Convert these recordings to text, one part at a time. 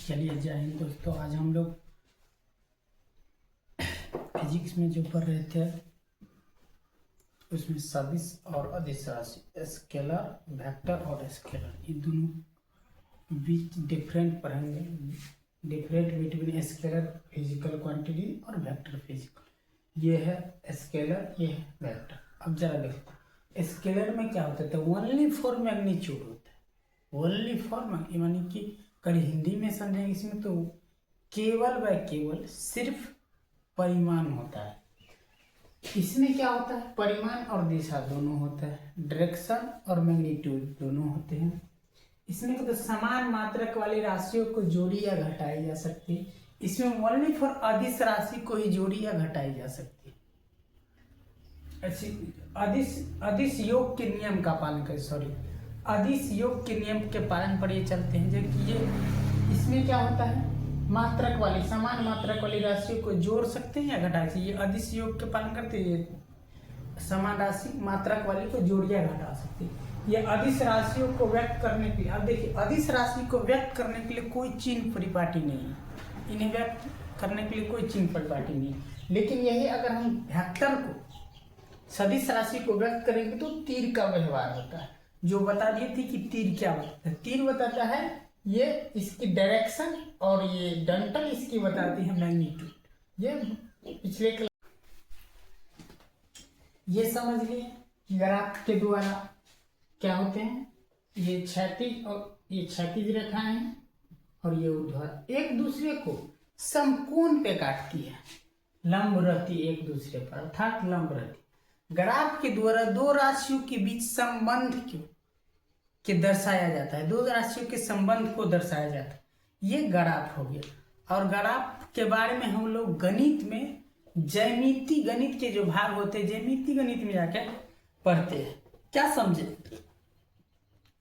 चलिए जय हिंद दोस्तों। आज हम लोग फिजिक्स में जो पढ़ रहे थे उसमें सदिश और अदिश राशि, स्केलर वेक्टर और स्केलर, ये दोनों बीच डिफरेंट पढ़ेंगे। Different between scalar physical quantity और वेक्टर फिजिकल। ये है स्केलर, ये है वेक्टर। अब जरा देखते हैं स्केलर में क्या होता है। ओनली फॉर मैग्नीट्यूड होता है, ओनली फॉर यानी कि कल हिंदी में समझेंगे इसमें तो केवल व केवल सिर्फ परिमाण होता है। इसमें क्या होता है, परिमाण और दिशा दोनों होता है, डायरेक्शन और मैग्नीट्यूड दोनों होते हैं। इसमें तो समान मात्रक वाली राशियों को जोड़ी या घटाई जा सकती है। इसमें ओनली फॉर अदिश राशि को ही जोड़ी या घटाई जा सकती है। अदिश योग के नियम का पालन करें, अदिश योग के नियम के पालन पर ये चलते हैं। जो कि ये इसमें क्या होता है, मात्रक वाली समान मात्रक वाली राशियों को जोड़ सकते हैं या घटा सकते हैं। ये अदिश योग के पालन करते हैं। ये समान राशि मात्रक वाली को जोड़ या घटा सकते हैं। ये अदिश राशियों को व्यक्त करने के लिए, अब देखिए अदिश राशि को व्यक्त करने के लिए कोई चिन्ह परिपाटी नहीं है। इन्हें व्यक्त करने के लिए कोई चिन्ह परिपाटी नहीं है। लेकिन यही अगर हम वेक्टर को सदिश राशि को व्यक्त करेंगे तो तीर का व्यवहार होता है। जो बता दिए थे कि तीर क्या होता है। तीर बताता है ये इसकी डायरेक्शन और ये डंटल इसकी बताती है मैग्नीट्यूड। ये पिछले क्लास ये समझ लिए कि ग्राफ के द्वारा क्या होते हैं। ये क्षैतिज और ये क्षैतिज रेखाएं हैं और ये ऊर्ध्वाधर एक दूसरे को समकोण पे काटती है, लंब रहती एक दूसरे पर, अर्थात लंब रहती। ग्राफ के द्वारा दो राशियों के बीच संबंध के दर्शाया जाता है, दो राशियों के संबंध को दर्शाया जाता है। ये ग्राफ हो गया। और ग्राफ के बारे में हम लोग गणित में ज्यामिति गणित के जो भाग होते हैं, ज्यामिति गणित में जाकर पढ़ते हैं। क्या समझे।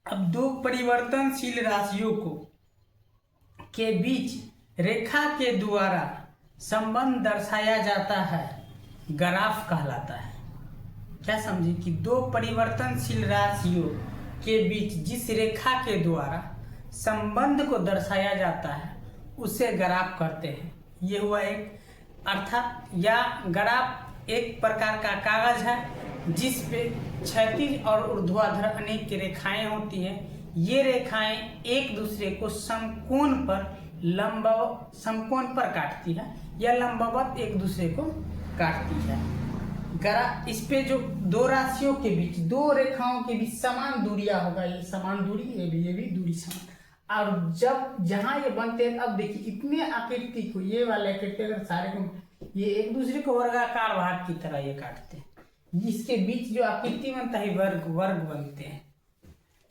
अब दो परिवर्तनशील राशियों को के बीच रेखा के द्वारा संबंध दर्शाया जाता है, ग्राफ कहलाता है। क्या समझे कि दो परिवर्तनशील राशियों के बीच जिस रेखा के द्वारा संबंध को दर्शाया जाता है उसे ग्राफ कहते हैं। ये हुआ एक अर्थात या ग्राफ एक प्रकार का कागज है जिस पे क्षैतिज और ऊर्ध्वाधर अनेक रेखाएं होती हैं। ये रेखाएं एक दूसरे को समकोण पर काटती है या लंबवत एक दूसरे को काटती है। इस पे जो दो राशियों के बीच, दो रेखाओं के बीच समान दूरियां होगा, ये समान दूरी, ये भी दूरी समान। और जब जहां ये बनते हैं, अब देखिए इतने आकृति को, ये वाले आकृति अगर सारे को ये एक दूसरे को वर्गाकार भाग की तरह ये काटते हैं। इसके बीच जो आकृति बनता है वर्ग बनते हैं।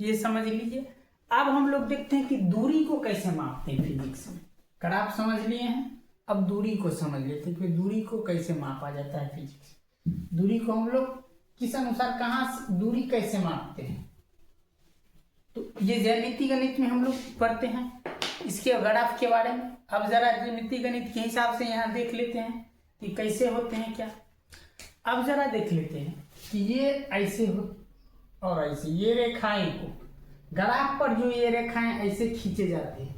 ये समझ लीजिए। अब हम लोग देखते हैं कि दूरी को कैसे मापते हैं फिजिक्स में। ग्राफ समझ लिए हैं, अब दूरी को समझ लेते हैं कि दूरी को कैसे मापा जाता है फिजिक्स। दूरी को हम लोग किस अनुसार, कहाँ दूरी कैसे मापते हैं, तो ये ज्यामिति गणित में हम लोग पढ़ते हैं इसके ग्राफ के बारे में। अब जरा ज्यामिति गणित के हिसाब से यहाँ देख लेते हैं कि कैसे होते हैं क्या। अब जरा देख लेते हैं कि ये ऐसे हो और ऐसे, ये रेखाएं को ग्राफ पर जो ये रेखाएं ऐसे खींचे जाते हैं,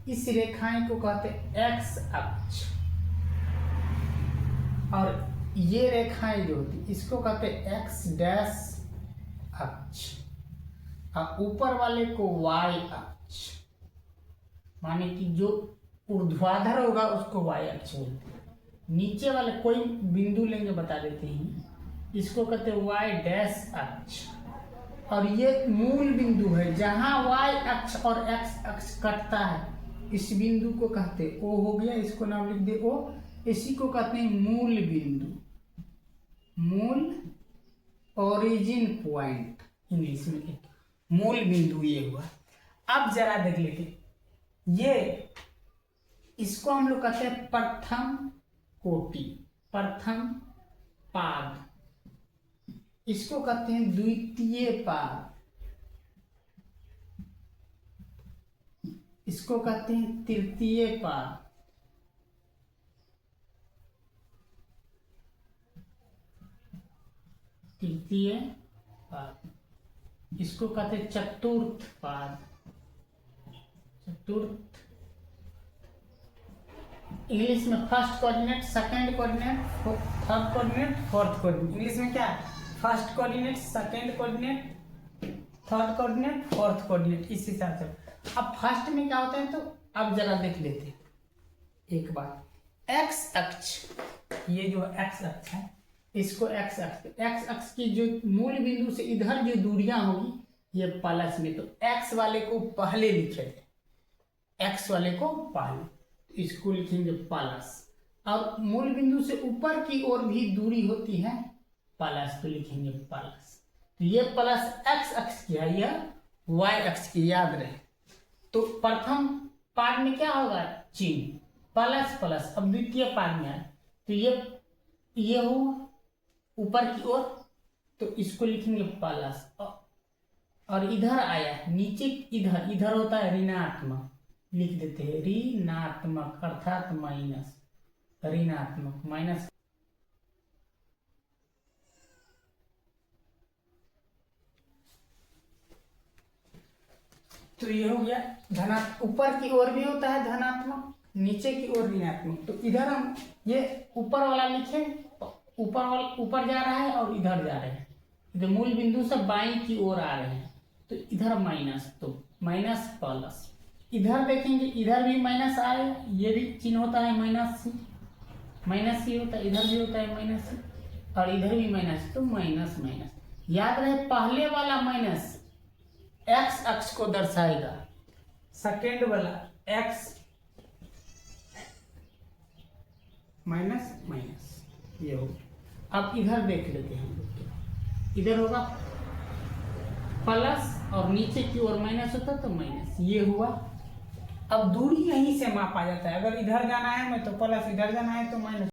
इस रेखाएं को कहते हैं एक्स अक्ष। और ये रेखाएं जो होती इसको कहते हैं एक्स डैश अक्ष। और ऊपर वाले को वाई अक्ष, माने कि जो ऊर्ध्वाधर होगा उसको वाई अक्ष बोलते हैं। नीचे वाले कोई बिंदु लेंगे, बता देते हैं, इसको कहते हैं वाई डैश अक्ष। और ये मूल बिंदु है जहां वाई अक्ष और एक्स अक्ष कटता है, इस बिंदु को कहते हैं ओ हो गया, इसको नाम लिख दे ओ। इसी को कहते हैं मूल बिंदु, मूल ओरिजिन पॉइंट इंग्लिश में, मूल बिंदु ये हुआ। अब जरा देख लेते, ये इसको हम लोग कहते हैं प्रथम कोटि, प्रथम पाद। इसको कहते हैं द्वितीय पाद, इसको कहते हैं तृतीय पाद, तृतीय पाद। इसको कहते हैं चतुर्थ पाद, चतुर्थ इंग्लिश में first coordinate, second coordinate, third coordinate, fourth coordinate. English में क्या है? First coordinate, second coordinate, third coordinate, fourth coordinate, इस हिसाब से। अब फर्स्ट में क्या होता है तो अब जरा देख लेते हैं एक बार। एक्स अक्ष, ये जो एक्स अक्ष है इसको एक्स अक्ष की जो मूल बिंदु से इधर जो दूरियां होगी ये प्लस में, तो एक्स वाले को पहले लिखे थे, एक्स वाले को पहले, तो इसको लिखेंगे प्लस। और मूल बिंदु से ऊपर की ओर भी दूरी होती है प्लस, तो लिखेंगे प्लस। तो ये प्लस एक्स अक्ष की है, यह वाई अक्ष की, याद रहे। तो प्रथम पार्ट में क्या होगा? चिन्ह प्लस प्लस। अब द्वितीय पार्ट में है तो ये हो ऊपर की ओर, तो इसको लिखेंगे प्लस। और इधर आया नीचे, इधर होता है ऋणात्मक, लिख देते हैं ऋणात्मक अर्थात माइनस, ऋणात्मक माइनस। तो ये हो गया धनात्मक। ऊपर की ओर भी होता है धनात्मक, नीचे की ओर ऋणात्मक। तो इधर हम ये ऊपर वाला लिखे, ऊपर जा रहा है और इधर जा रहे हैं, इधर मूल बिंदु से बाईं की ओर आ रहे हैं, तो इधर माइनस, तो माइनस प्लस। इधर देखेंगे इधर भी माइनस आ रहा है, ये भी चिन्ह होता है माइनस सी होता है, इधर भी होता है माइनस सी, और इधर भी माइनस, तो माइनस माइनस। याद रहे पहले वाला माइनस एक्स अक्ष को दर्शाएगा, सेकेंड वाला एक्स माइनस माइनस, ये होगा। अब इधर देख लेते हैं हम लोग, इधर होगा प्लस और नीचे की ओर माइनस होता तो माइनस, ये हुआ। अब दूरी यहीं से मापा जाता है, अगर इधर जाना है मैं तो प्लस, इधर जाना है तो माइनस।